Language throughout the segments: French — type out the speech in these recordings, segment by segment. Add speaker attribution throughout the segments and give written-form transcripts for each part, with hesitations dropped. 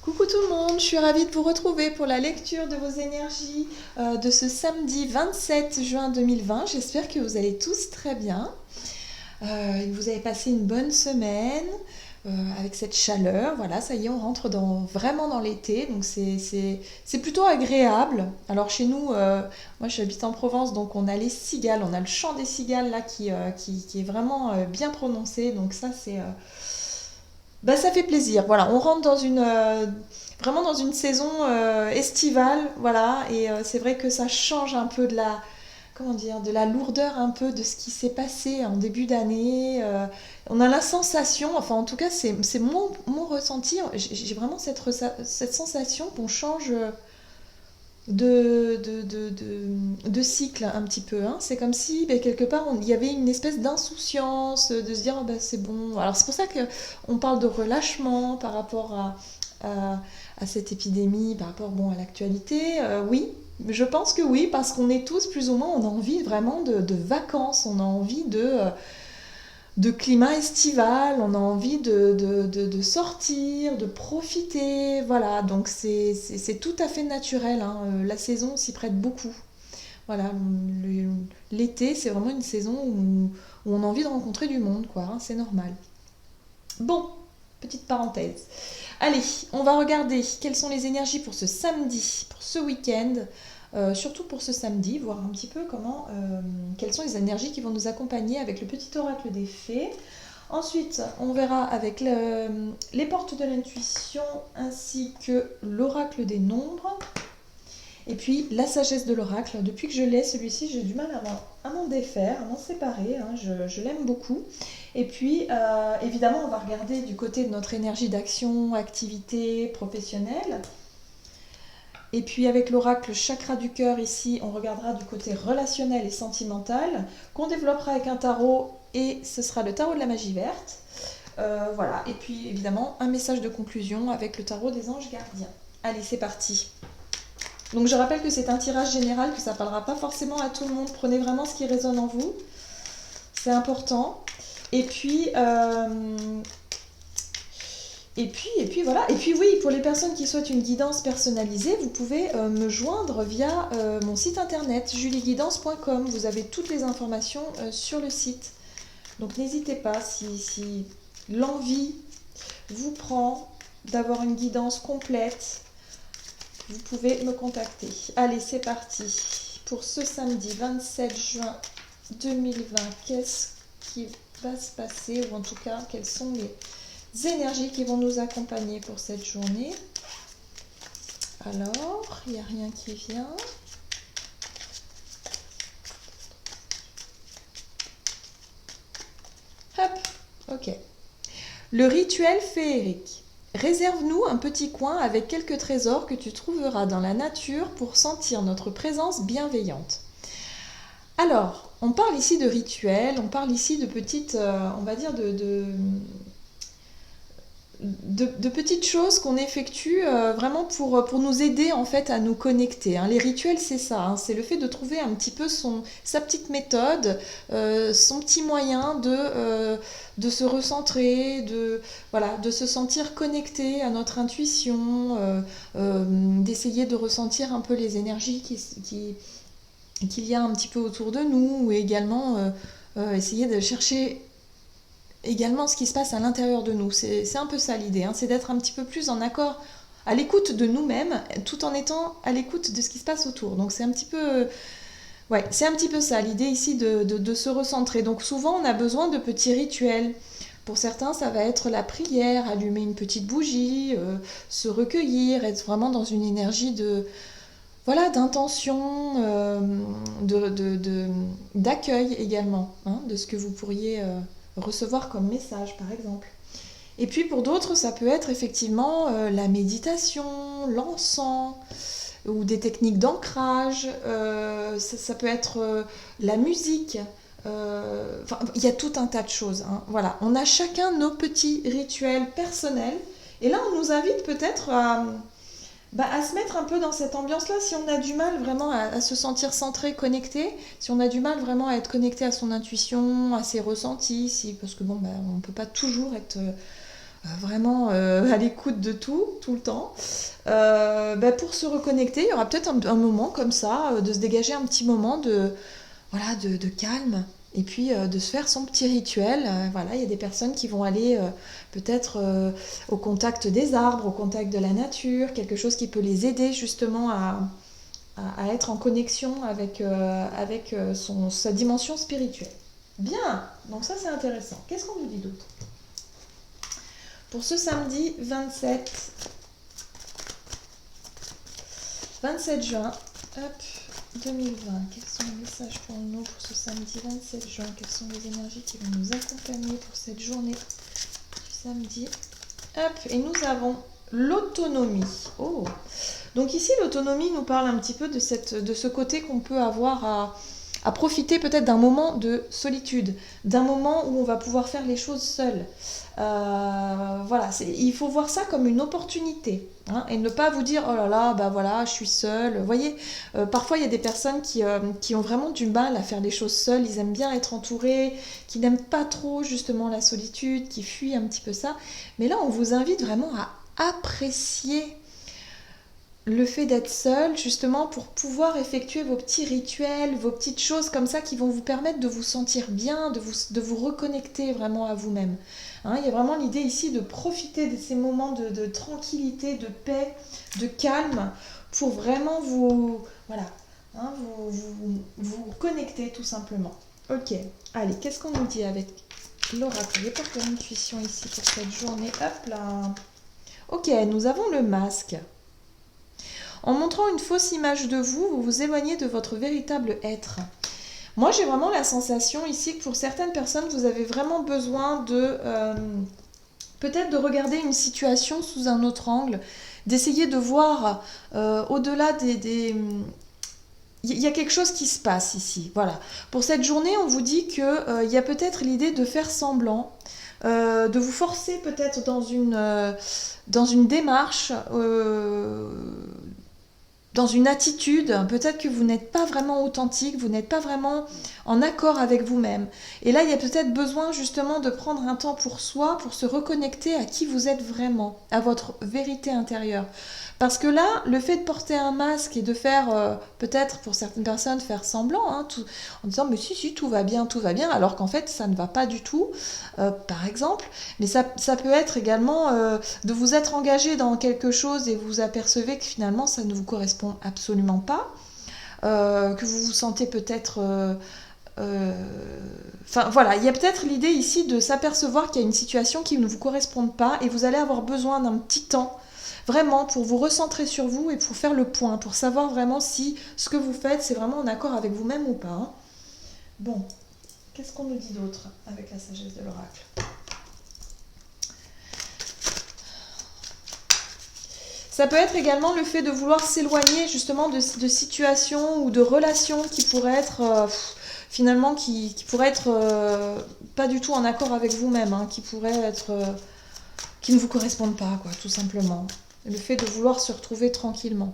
Speaker 1: Coucou tout le monde, je suis ravie de vous retrouver pour la lecture de vos énergies de ce samedi 27 juin 2020. J'espère que vous allez tous très bien, que vous avez passé une bonne semaine avec cette chaleur. Voilà, ça y est, on rentre vraiment dans l'été, donc c'est plutôt agréable. Alors chez nous, moi j'habite en Provence, donc on a les cigales, on a le chant des cigales là qui est vraiment bien prononcé, donc ça c'est... bah, ça fait plaisir. Voilà, on rentre vraiment dans une saison estivale, voilà, et c'est vrai que ça change un peu comment dire, de la lourdeur un peu de ce qui s'est passé en début d'année. On a la sensation, enfin en tout cas c'est mon ressenti, j'ai vraiment cette sensation qu'on change de cycle un petit peu, hein. C'est comme si ben, quelque part il y avait une espèce d'insouciance, de se dire oh, ben, c'est bon. Alors c'est pour ça qu'on parle de relâchement par rapport à cette épidémie, par rapport bon, à l'actualité. Oui, je pense que oui, parce qu'on est tous plus ou moins, on a envie vraiment de vacances, on a envie de climat estival, on a envie de sortir, de profiter, voilà, donc c'est tout à fait naturel, hein. La saison s'y prête beaucoup. Voilà, l'été c'est vraiment une saison où on a envie de rencontrer du monde, quoi, hein, c'est normal. Bon, petite parenthèse. Allez, on va regarder quelles sont les énergies pour ce samedi, pour ce week-end, surtout pour ce samedi, voir un petit peu quelles sont les énergies qui vont nous accompagner avec le petit oracle des fées. Ensuite, on verra avec les portes de l'intuition ainsi que l'oracle des nombres. Et puis la sagesse de l'oracle. Depuis que je l'ai, celui-ci, j'ai du mal à m'en défaire, à m'en séparer, hein. Je l'aime beaucoup. Et puis, évidemment, on va regarder du côté de notre énergie d'action, activité professionnelle. Et puis avec l'oracle chakra du cœur ici, on regardera du côté relationnel et sentimental, qu'on développera avec un tarot, et ce sera le tarot de la magie verte. Voilà, et puis évidemment un message de conclusion avec le tarot des anges gardiens. Allez, c'est parti. Donc je rappelle que c'est un tirage général, que ça ne parlera pas forcément à tout le monde. Prenez vraiment ce qui résonne en vous, c'est important. Et puis, et puis voilà. Et puis oui, pour les personnes qui souhaitent une guidance personnalisée, vous pouvez me joindre via mon site internet julieguidance.com. Vous avez toutes les informations sur le site. Donc n'hésitez pas si l'envie vous prend d'avoir une guidance complète, vous pouvez me contacter. Allez, c'est parti. Pour ce samedi 27 juin 2020, qu'est-ce qui va se passer, ou en tout cas, quelles sont les énergies qui vont nous accompagner pour cette journée? Alors, il n'y a rien qui vient. Hop, ok. Le rituel féerique. Réserve-nous un petit coin avec quelques trésors que tu trouveras dans la nature pour sentir notre présence bienveillante. Alors, on parle ici de rituels, on parle ici de petites, on va dire de petites choses qu'on effectue vraiment pour nous aider en fait à nous connecter, hein. Les rituels, c'est ça, hein, c'est le fait de trouver un petit peu sa petite méthode, son petit moyen de se recentrer, voilà, de se sentir connecté à notre intuition, d'essayer de ressentir un peu les énergies qu'il y a un petit peu autour de nous, ou également essayer de chercher également ce qui se passe à l'intérieur de nous. C'est un peu ça l'idée, hein, c'est d'être un petit peu plus en accord, à l'écoute de nous-mêmes, tout en étant à l'écoute de ce qui se passe autour. Donc c'est un petit peu... Ouais, c'est un petit peu ça, l'idée ici de se recentrer. Donc souvent on a besoin de petits rituels. Pour certains, ça va être la prière, allumer une petite bougie, se recueillir, être vraiment dans une énergie voilà, d'intention, d'accueil également, hein, de ce que vous pourriez recevoir comme message, par exemple. Et puis pour d'autres, ça peut être effectivement la méditation, l'encens, ou des techniques d'ancrage, ça peut être la musique. Enfin, il y a tout un tas de choses, hein. Voilà, on a chacun nos petits rituels personnels. Et là, on nous invite peut-être à se mettre un peu dans cette ambiance-là, si on a du mal vraiment à se sentir centré, connecté, si on a du mal vraiment à être connecté à son intuition, à ses ressentis, parce que bon, on ne peut pas toujours être vraiment à l'écoute de tout le temps. Pour se reconnecter, il y aura peut-être un moment comme ça, de se dégager un petit moment voilà, de calme. Et puis de se faire son petit rituel. Voilà, il y a des personnes qui vont aller peut-être au contact des arbres, au contact de la nature, quelque chose qui peut les aider justement à être en connexion avec sa dimension spirituelle. Bien, donc ça c'est intéressant. Qu'est-ce qu'on nous dit d'autre? Pour ce samedi 27 juin, hop, 2020, quels sont les messages pour nous pour ce samedi 27 juin? Quelles sont les énergies qui vont nous accompagner pour cette journée du samedi? Hop, et nous avons l'autonomie. Oh, donc ici l'autonomie nous parle un petit peu de ce côté qu'on peut avoir à profiter peut-être d'un moment de solitude, d'un moment où on va pouvoir faire les choses seul. Voilà, il faut voir ça comme une opportunité, hein, et ne pas vous dire oh là là, bah voilà, je suis seule. Vous voyez, parfois il y a des personnes qui ont vraiment du mal à faire les choses seules, ils aiment bien être entourés, qui n'aiment pas trop justement la solitude, qui fuient un petit peu ça. Mais là, on vous invite vraiment à apprécier le fait d'être seul, justement pour pouvoir effectuer vos petits rituels, vos petites choses comme ça qui vont vous permettre de vous sentir bien, de vous reconnecter vraiment à vous-même. Hein, il y a vraiment l'idée ici de profiter de ces moments de tranquillité, de paix, de calme, pour vraiment voilà, hein, vous connecter tout simplement. Ok, allez, qu'est-ce qu'on nous dit avec l'oracle? Il y a pas pour l'intuition ici pour cette journée. Hop là. Ok, nous avons le masque. En montrant une fausse image de vous, vous vous éloignez de votre véritable être. Moi, j'ai vraiment la sensation ici que pour certaines personnes, vous avez vraiment besoin peut-être de regarder une situation sous un autre angle, d'essayer de voir au-delà Il y a quelque chose qui se passe ici. Voilà. Pour cette journée, on vous dit qu'il y a peut-être l'idée de faire semblant, de vous forcer peut-être dans une démarche, dans une attitude, peut-être que vous n'êtes pas vraiment authentique, vous n'êtes pas vraiment en accord avec vous-même. Et là, il y a peut-être besoin justement de prendre un temps pour soi, pour se reconnecter à qui vous êtes vraiment, à votre vérité intérieure. Parce que là, le fait de porter un masque et de faire, peut-être pour certaines personnes, faire semblant, hein, en disant mais si, tout va bien, alors qu'en fait, ça ne va pas du tout, par exemple. Mais ça peut être également de vous être engagé dans quelque chose et vous apercevez que finalement, ça ne vous correspond absolument pas, que vous vous sentez peut-être... Enfin voilà, il y a peut-être l'idée ici de s'apercevoir qu'il y a une situation qui ne vous correspond pas et vous allez avoir besoin d'un petit temps vraiment pour vous recentrer sur vous et pour faire le point, pour savoir vraiment si ce que vous faites c'est vraiment en accord avec vous-même ou pas. Hein. Bon, qu'est-ce qu'on nous dit d'autre avec la sagesse de l'oracle? Ça peut être également le fait de vouloir s'éloigner justement de situations ou de relations qui pourraient être finalement qui pourraient être pas du tout en accord avec vous-même, hein, qui pourraient être qui ne vous correspondent pas, quoi, tout simplement. Le fait de vouloir se retrouver tranquillement.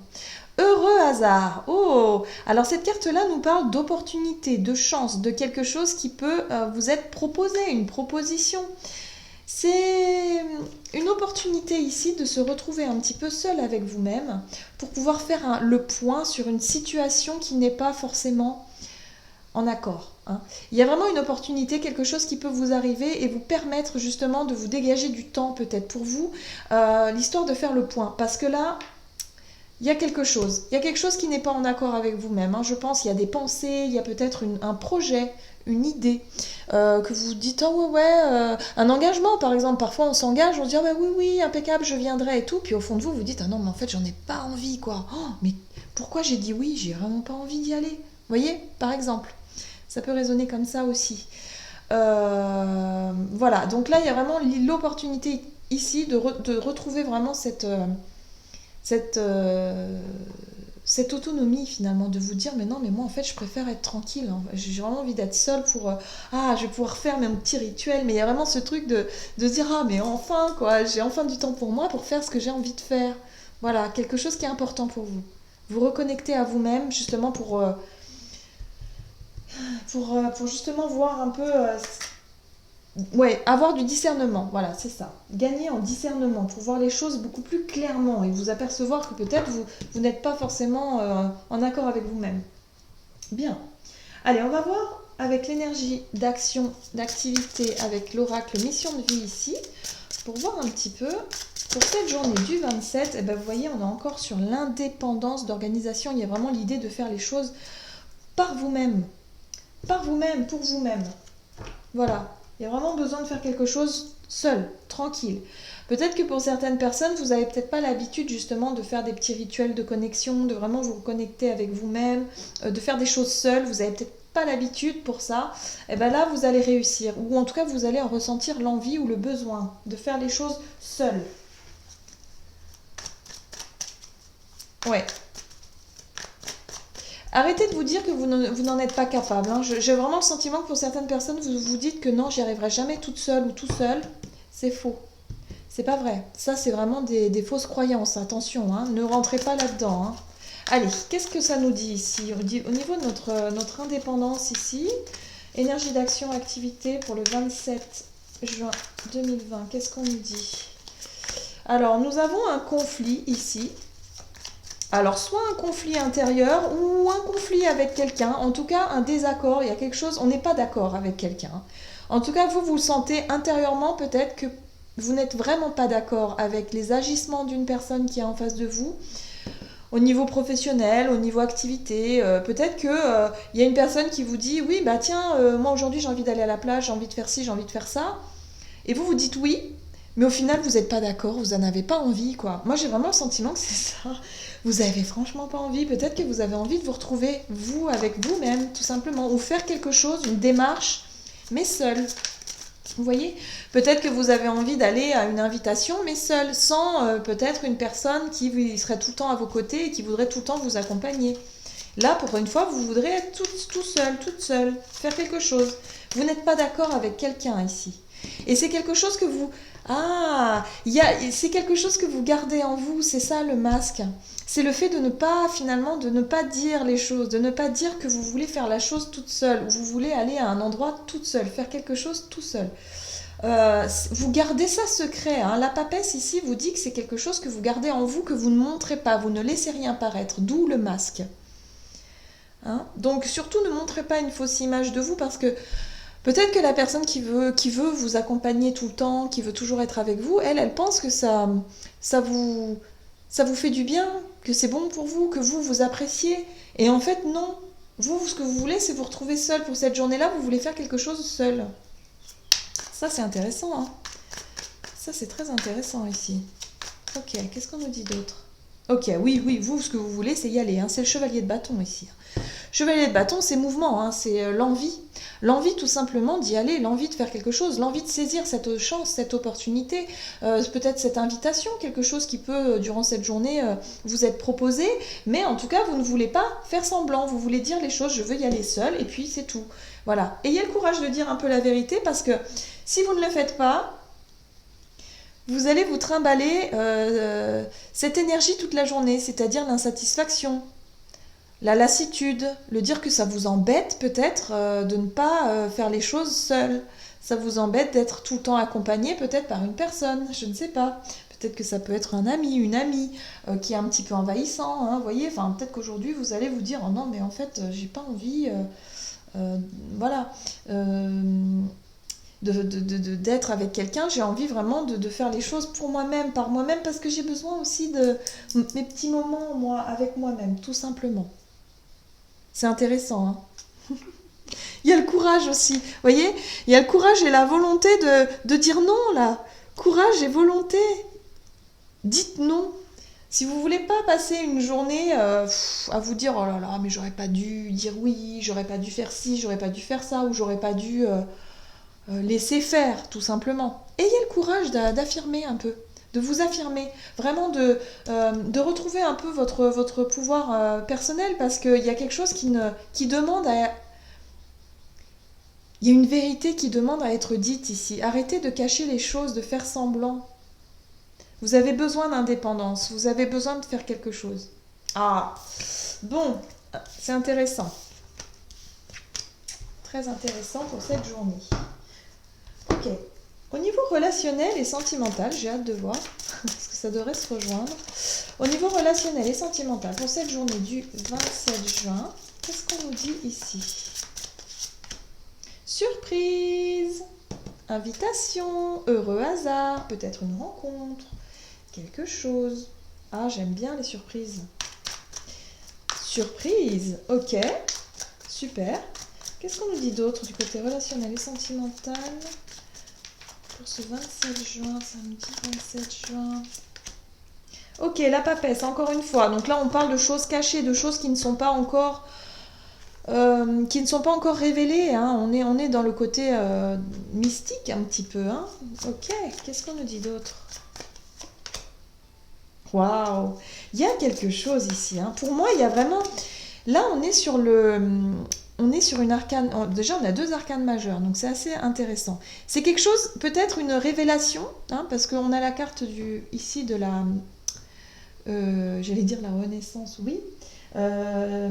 Speaker 1: Heureux hasard. Oh, alors cette carte-là nous parle d'opportunité, de chance, de quelque chose qui peut vous être proposé, une proposition. C'est une opportunité ici de se retrouver un petit peu seul avec vous-même pour pouvoir faire le point sur une situation qui n'est pas forcément en accord. Hein. Il y a vraiment une opportunité, quelque chose qui peut vous arriver et vous permettre justement de vous dégager du temps peut-être pour vous, l'histoire de faire le point. Parce que là, il y a quelque chose. Il y a quelque chose qui n'est pas en accord avec vous-même. Hein. Je pense qu'il y a des pensées, il y a peut-être un projet, une idée, que vous dites, oh ouais, un engagement par exemple. Parfois on s'engage, on se dit, oh, bah, oui, impeccable, je viendrai et tout. Puis au fond de vous, vous dites, ah non, mais en fait, j'en ai pas envie, quoi. Oh, mais pourquoi j'ai dit oui? J'ai vraiment pas envie d'y aller. Vous voyez, par exemple. Ça peut résonner comme ça aussi. Voilà, donc là, il y a vraiment l'opportunité ici de retrouver vraiment cette autonomie finalement, de vous dire mais non, mais moi en fait je préfère être tranquille, hein. J'ai vraiment envie d'être seule pour je vais pouvoir faire mes petits rituels, mais il y a vraiment ce truc de se dire ah mais enfin quoi, j'ai enfin du temps pour moi pour faire ce que j'ai envie de faire. Voilà, quelque chose qui est important pour vous. Vous reconnecter à vous-même justement pour justement voir un peu Ouais, avoir du discernement, voilà, c'est ça. Gagner en discernement pour voir les choses beaucoup plus clairement et vous apercevoir que peut-être vous n'êtes pas forcément en accord avec vous-même. Bien. Allez, on va voir avec l'énergie d'action, d'activité, avec l'oracle mission de vie ici, pour voir un petit peu. Pour cette journée du 27, eh ben, vous voyez, on est encore sur l'indépendance d'organisation. Il y a vraiment l'idée de faire les choses par vous-même. Par vous-même, pour vous-même. Voilà. Il y a vraiment besoin de faire quelque chose seul, tranquille. Peut-être que pour certaines personnes, vous n'avez peut-être pas l'habitude justement de faire des petits rituels de connexion, de vraiment vous reconnecter avec vous-même, de faire des choses seules. Vous n'avez peut-être pas l'habitude pour ça. Et bien là, vous allez réussir. Ou en tout cas, vous allez en ressentir l'envie ou le besoin de faire les choses seules. Ouais. Arrêtez de vous dire que vous n'en êtes pas capable. Hein. J'ai vraiment le sentiment que pour certaines personnes, vous vous dites que non, j'y arriverai jamais toute seule ou tout seul. C'est faux. C'est pas vrai. Ça, c'est vraiment des fausses croyances. Attention, hein. Ne rentrez pas là-dedans. Hein. Allez, qu'est-ce que ça nous dit ici? Au niveau de notre indépendance ici, énergie d'action, activité pour le 27 juin 2020. Qu'est-ce qu'on nous dit? Alors, nous avons un conflit ici. Alors, soit un conflit intérieur ou un conflit avec quelqu'un, en tout cas un désaccord, il y a quelque chose, on n'est pas d'accord avec quelqu'un. En tout cas, vous le sentez intérieurement peut-être que vous n'êtes vraiment pas d'accord avec les agissements d'une personne qui est en face de vous, au niveau professionnel, au niveau activité. Peut-être qu'il y a une personne qui vous dit, oui, bah tiens, moi aujourd'hui j'ai envie d'aller à la plage, j'ai envie de faire ci, j'ai envie de faire ça. Et vous dites oui, mais au final vous n'êtes pas d'accord, vous n'en avez pas envie, quoi. Moi j'ai vraiment le sentiment que c'est ça. Vous avez franchement pas envie. Peut-être que vous avez envie de vous retrouver, vous, avec vous-même, tout simplement. Ou faire quelque chose, une démarche, mais seul. Vous voyez? Peut-être que vous avez envie d'aller à une invitation, mais seul, sans peut-être une personne qui serait tout le temps à vos côtés et qui voudrait tout le temps vous accompagner. Là, pour une fois, vous voudrez être tout seul, toute seule, faire quelque chose. Vous n'êtes pas d'accord avec quelqu'un ici. Et c'est quelque chose que vous... Ah, c'est quelque chose que vous gardez en vous, c'est ça le masque. C'est le fait de ne pas, finalement, de ne pas dire les choses, de ne pas dire que vous voulez faire la chose toute seule, ou vous voulez aller à un endroit toute seule, faire quelque chose tout seul. Vous gardez ça secret. Hein. La papesse ici vous dit que c'est quelque chose que vous gardez en vous, que vous ne montrez pas, vous ne laissez rien paraître, d'où le masque. Hein. Donc surtout ne montrez pas une fausse image de vous parce que peut-être que la personne qui veut vous accompagner tout le temps, qui veut toujours être avec vous, elle pense que ça vous fait du bien, que c'est bon pour vous, que vous appréciez. Et en fait, non. Vous, ce que vous voulez, c'est vous retrouver seul pour cette journée-là, vous voulez faire quelque chose seul. Ça, c'est intéressant. Hein. Ça, c'est très intéressant ici. Ok, qu'est-ce qu'on nous dit d'autre? Ok, oui, vous, ce que vous voulez, c'est y aller. Hein. C'est le chevalier de bâton ici. Chevalier de bâton, c'est mouvement, hein, c'est l'envie. L'envie tout simplement d'y aller, l'envie de faire quelque chose, l'envie de saisir cette chance, cette opportunité, peut-être cette invitation, quelque chose qui peut, durant cette journée, vous être proposé. Mais en tout cas, vous ne voulez pas faire semblant, vous voulez dire les choses, je veux y aller seul, et puis c'est tout. Voilà. Ayez le courage de dire un peu la vérité, parce que si vous ne le faites pas, vous allez vous trimballer cette énergie toute la journée, c'est-à-dire l'insatisfaction, la lassitude, le dire que ça vous embête peut-être de ne pas faire les choses seul. Ça vous embête d'être tout le temps accompagné peut-être par une personne, je ne sais pas. Peut-être que ça peut être un ami, une amie qui est un petit peu envahissant, hein, vous voyez. Enfin, peut-être qu'aujourd'hui vous allez vous dire oh non mais en fait j'ai pas envie, voilà. D'être avec quelqu'un, j'ai envie vraiment de faire les choses pour moi-même, par moi-même, parce que j'ai besoin aussi de mes petits moments, moi, avec moi-même, tout simplement. C'est intéressant, hein. Il y a le courage aussi, vous voyez? Il y a le courage et la volonté de dire non, là. Courage et volonté. Dites non. Si vous voulez pas passer une journée à vous dire oh là là, mais j'aurais pas dû dire oui, j'aurais pas dû faire ci, j'aurais pas dû faire ça, ou j'aurais pas dû laisser faire, tout simplement. Ayez le courage d'affirmer un peu, de vous affirmer, vraiment de retrouver un peu votre pouvoir personnel, parce qu'il y a quelque chose qui demande à... Il y a une vérité qui demande à être dite ici. Arrêtez de cacher les choses, de faire semblant. Vous avez besoin d'indépendance, vous avez besoin de faire quelque chose. Ah, bon, c'est intéressant. Très intéressant pour cette journée. Ok, Ok. Au niveau relationnel et sentimental, j'ai hâte de voir, parce que ça devrait se rejoindre. Au niveau relationnel et sentimental, pour cette journée du 27 juin, qu'est-ce qu'on nous dit ici? Surprise! Invitation, heureux hasard, peut-être une rencontre, quelque chose. Ah, j'aime bien les surprises. Surprise, ok, super. Qu'est-ce qu'on nous dit d'autre du côté relationnel et sentimental pour ce 27 juin, samedi 27 juin? Ok, la papesse, encore une fois. Donc là, on parle de choses cachées, de choses qui ne sont pas encore, révélées, hein. On est dans le côté mystique un petit peu, hein. Ok, qu'est-ce qu'on nous dit d'autre? Waouh, il y a quelque chose ici, hein. Pour moi, il y a vraiment... Là, on est sur une arcane. Déjà, on a deux arcanes majeures, donc c'est assez intéressant. C'est quelque chose, peut-être une révélation, hein, parce qu'on a la carte ici de la... j'allais dire la Renaissance, oui. Je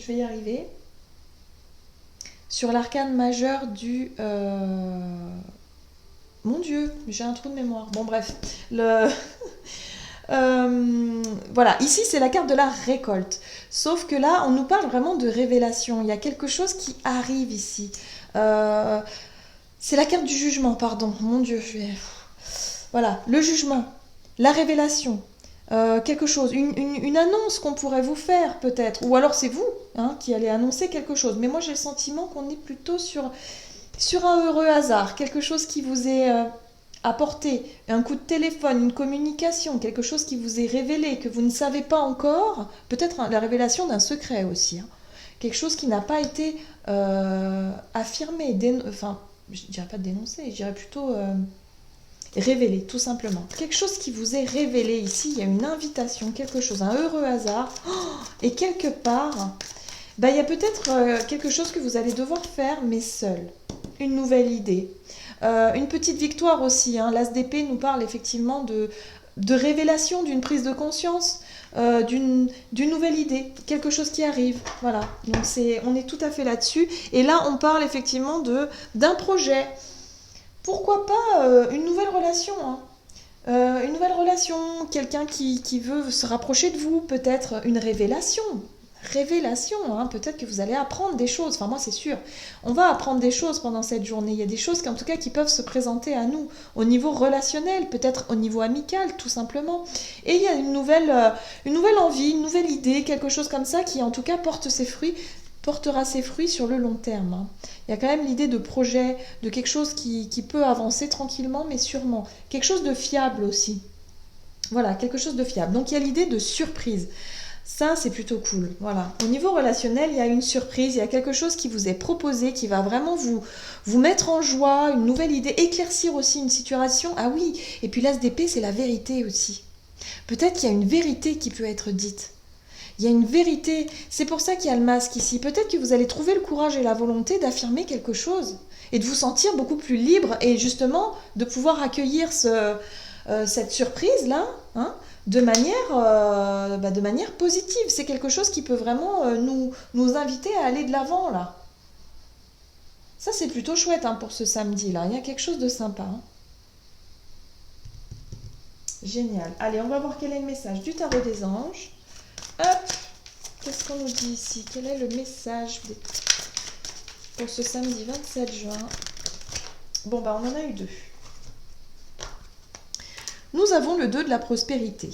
Speaker 1: vais y arriver. Sur l'arcane majeur du... Mon Dieu, j'ai un trou de mémoire. Bon, bref. Voilà, ici c'est la carte de la récolte. Sauf que là, on nous parle vraiment de révélation. Il y a quelque chose qui arrive ici. C'est la carte du jugement, pardon. Mon Dieu, voilà, le jugement, la révélation. Quelque chose, une annonce qu'on pourrait vous faire peut-être. Ou alors c'est vous, hein, qui allez annoncer quelque chose. Mais moi j'ai le sentiment qu'on est plutôt sur un heureux hasard. Quelque chose qui vous est... apporter un coup de téléphone, une communication, quelque chose qui vous est révélé, que vous ne savez pas encore, peut-être la révélation d'un secret aussi, hein. Quelque chose qui n'a pas été affirmé, enfin, je dirais pas dénoncé, je dirais plutôt révélé, tout simplement. Quelque chose qui vous est révélé ici, il y a une invitation, quelque chose, un heureux hasard, et quelque part, il y a peut-être quelque chose que vous allez devoir faire, mais seul. Une nouvelle idée. Une petite victoire aussi, hein. L'As d'épée nous parle effectivement de révélation, d'une prise de conscience, d'une nouvelle idée, quelque chose qui arrive. Voilà, donc on est tout à fait là-dessus. Et là, on parle effectivement d'un projet. Pourquoi pas une nouvelle relation, hein. Une nouvelle relation, quelqu'un qui veut se rapprocher de vous, peut-être une révélation. Révélation, hein. Peut-être que vous allez apprendre des choses, enfin moi c'est sûr, on va apprendre des choses pendant cette journée, il y a des choses en tout cas qui peuvent se présenter à nous, au niveau relationnel, peut-être au niveau amical tout simplement, et il y a une nouvelle envie, une nouvelle idée, quelque chose comme ça qui en tout cas portera ses fruits sur le long terme, hein. Il y a quand même l'idée de projet, de quelque chose qui peut avancer tranquillement mais sûrement, quelque chose de fiable aussi, voilà, quelque chose de fiable, donc il y a l'idée de surprise. Ça, c'est plutôt cool. Voilà. Au niveau relationnel, il y a une surprise, il y a quelque chose qui vous est proposé, qui va vraiment vous mettre en joie, une nouvelle idée, éclaircir aussi une situation. Ah oui, et puis l'As d'épée, c'est la vérité aussi. Peut-être qu'il y a une vérité qui peut être dite. Il y a une vérité. C'est pour ça qu'il y a le masque ici. Peut-être que vous allez trouver le courage et la volonté d'affirmer quelque chose et de vous sentir beaucoup plus libre et justement de pouvoir accueillir cette surprise-là, hein, de manière positive. C'est quelque chose qui peut vraiment nous inviter à aller de l'avant, là. Ça, c'est plutôt chouette, hein, pour ce samedi-là. Il y a quelque chose de sympa, hein. Génial. Allez, on va voir quel est le message du tarot des anges. Hop, qu'est-ce qu'on nous dit ici? Quel est le message pour ce samedi 27 juin? Bon, on en a eu deux. Nous avons le 2 de la prospérité.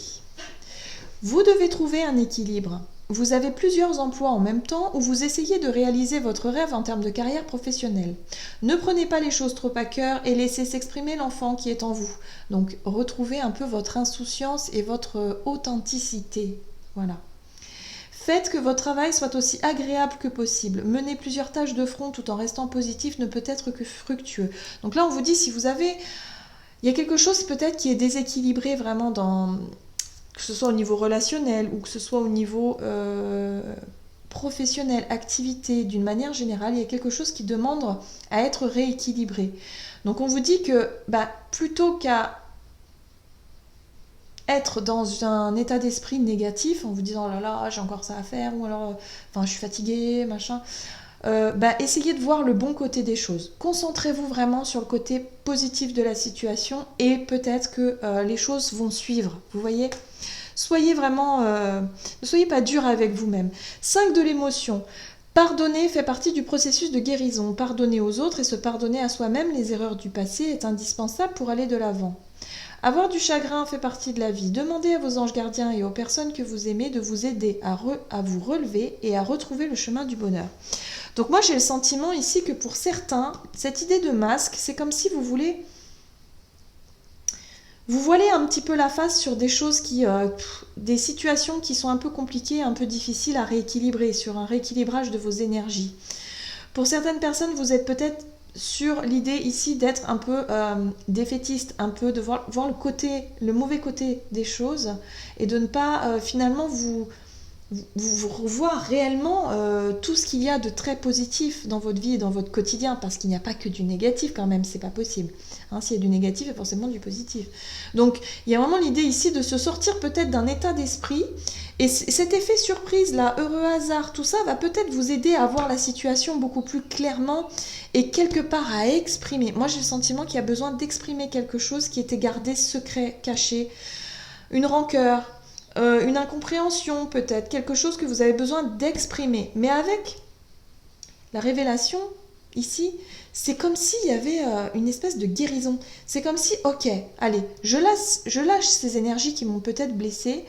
Speaker 1: Vous devez trouver un équilibre. Vous avez plusieurs emplois en même temps où vous essayez de réaliser votre rêve en termes de carrière professionnelle. Ne prenez pas les choses trop à cœur et laissez s'exprimer l'enfant qui est en vous. Donc, retrouvez un peu votre insouciance et votre authenticité. Voilà. Faites que votre travail soit aussi agréable que possible. Mener plusieurs tâches de front tout en restant positif ne peut être que fructueux. Donc là, on vous dit, si vous avez... Il y a quelque chose peut-être qui est déséquilibré vraiment que ce soit au niveau relationnel ou que ce soit au niveau professionnel, activité, d'une manière générale, il y a quelque chose qui demande à être rééquilibré. Donc on vous dit que plutôt qu'à être dans un état d'esprit négatif en vous disant oh là là j'ai encore ça à faire ou alors je suis fatiguée, machin, essayez de voir le bon côté des choses. Concentrez-vous vraiment sur le côté positif de la situation et peut-être que les choses vont suivre. Vous voyez ? Soyez vraiment, ne soyez pas dur avec vous-même. 5 de l'émotion. Pardonner fait partie du processus de guérison. Pardonner aux autres et se pardonner à soi-même les erreurs du passé est indispensable pour aller de l'avant. Avoir du chagrin fait partie de la vie. Demandez à vos anges gardiens et aux personnes que vous aimez de vous aider à vous relever et à retrouver le chemin du bonheur. Donc moi j'ai le sentiment ici que pour certains, cette idée de masque, c'est comme si vous voulez... Vous voilez un petit peu la face sur des choses des situations qui sont un peu compliquées, un peu difficiles à rééquilibrer, sur un rééquilibrage de vos énergies. Pour certaines personnes, vous êtes peut-être sur l'idée ici d'être un peu défaitiste, un peu de voir le mauvais côté des choses et de ne pas finalement vous revoir réellement tout ce qu'il y a de très positif dans votre vie et dans votre quotidien, parce qu'il n'y a pas que du négatif quand même, c'est pas possible. Hein, s'il y a du négatif, il y a forcément du positif. Donc il y a vraiment l'idée ici de se sortir peut-être d'un état d'esprit, et cet effet surprise là, heureux hasard, tout ça va peut-être vous aider à voir la situation beaucoup plus clairement et quelque part à exprimer. Moi j'ai le sentiment qu'il y a besoin d'exprimer quelque chose qui était gardé secret, caché, une rancœur, une incompréhension peut-être, quelque chose que vous avez besoin d'exprimer. Mais avec la révélation, ici, c'est comme s'il y avait une espèce de guérison. C'est comme si, ok, allez, je lâche ces énergies qui m'ont peut-être blessée,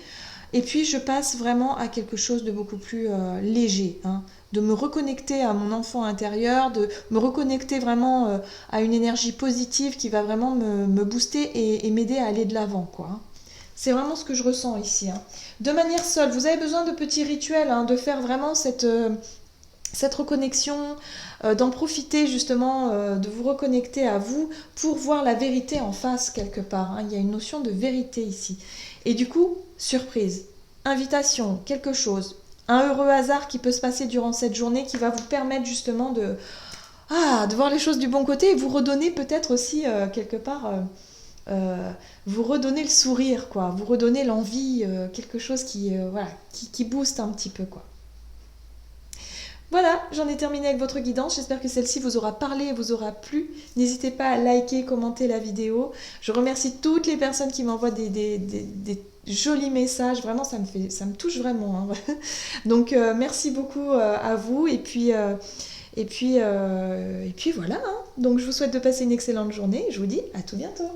Speaker 1: et puis je passe vraiment à quelque chose de beaucoup plus léger, hein, de me reconnecter à mon enfant intérieur, de me reconnecter vraiment à une énergie positive qui va vraiment me booster et m'aider à aller de l'avant, quoi. Hein. C'est vraiment ce que je ressens ici. Hein. De manière seule, vous avez besoin de petits rituels, hein, de faire vraiment cette reconnexion, d'en profiter justement, de vous reconnecter à vous pour voir la vérité en face quelque part. Hein. Il y a une notion de vérité ici. Et du coup, surprise, invitation, quelque chose, un heureux hasard qui peut se passer durant cette journée qui va vous permettre justement de voir les choses du bon côté et vous redonner peut-être aussi quelque part... vous redonner le sourire, quoi, vous redonner l'envie, quelque chose qui booste un petit peu, quoi. Voilà, j'en ai terminé avec votre guidance. J'espère que celle-ci vous aura parlé et vous aura plu. N'hésitez pas à liker, commenter la vidéo. Je remercie toutes les personnes qui m'envoient des jolis messages. Vraiment, ça me touche vraiment. Hein. Donc, merci beaucoup à vous. Et puis voilà. Hein. Donc, je vous souhaite de passer une excellente journée. Je vous dis à tout bientôt.